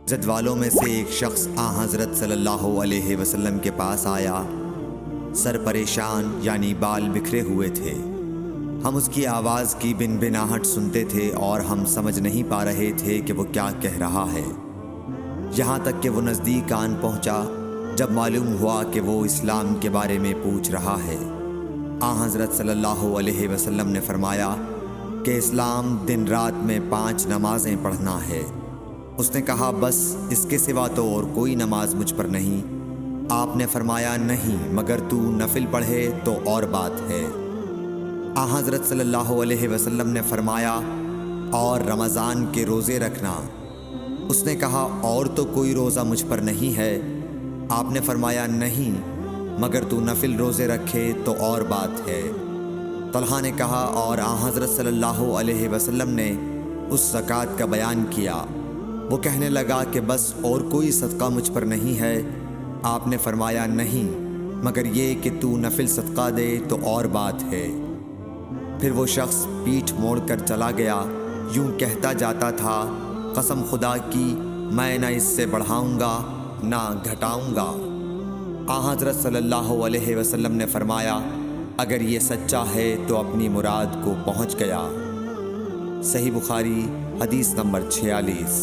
زد والوں میں سے ایک شخص حضرت صلی اللہ علیہ وسلم کے پاس آیا۔ سر پریشان یعنی بال بکھرے ہوئے تھے۔ ہم اس کی آواز کی بنبناہٹ سنتے تھے اور ہم سمجھ نہیں پا رہے تھے کہ وہ کیا کہہ رہا ہے، یہاں تک کہ وہ نزدیک آن پہنچا جب معلوم ہوا کہ وہ اسلام کے بارے میں پوچھ رہا ہے۔ حضرت صلی اللہ علیہ وسلم نے فرمایا کہ اسلام دن رات میں 5 نمازیں پڑھنا ہے۔ اس نے کہا بس اس کے سوا تو اور کوئی نماز مجھ پر نہیں۔ آپ نے فرمایا نہیں، مگر تو نفل پڑھے تو اور بات ہے۔ حضرت صلی اللہ علیہ وسلم نے فرمایا اور رمضان کے روزے رکھنا۔ اس نے کہا اور تو کوئی روزہ مجھ پر نہیں ہے۔ آپ نے فرمایا نہیں، مگر تو نفل روزے رکھے تو اور بات ہے۔ طلحہ نے کہا اور حضرت صلی اللہ علیہ وسلم نے اس زکوٰۃ کا بیان کیا۔ وہ کہنے لگا کہ بس اور کوئی صدقہ مجھ پر نہیں ہے۔ آپ نے فرمایا نہیں، مگر یہ کہ تو نفل صدقہ دے تو اور بات ہے۔ پھر وہ شخص پیٹھ موڑ کر چلا گیا، یوں کہتا جاتا تھا قسم خدا کی میں نہ اس سے بڑھاؤں گا نہ گھٹاؤں گا۔ حضرت صلی اللہ علیہ وسلم نے فرمایا اگر یہ سچا ہے تو اپنی مراد کو پہنچ گیا۔ صحیح بخاری حدیث نمبر 46۔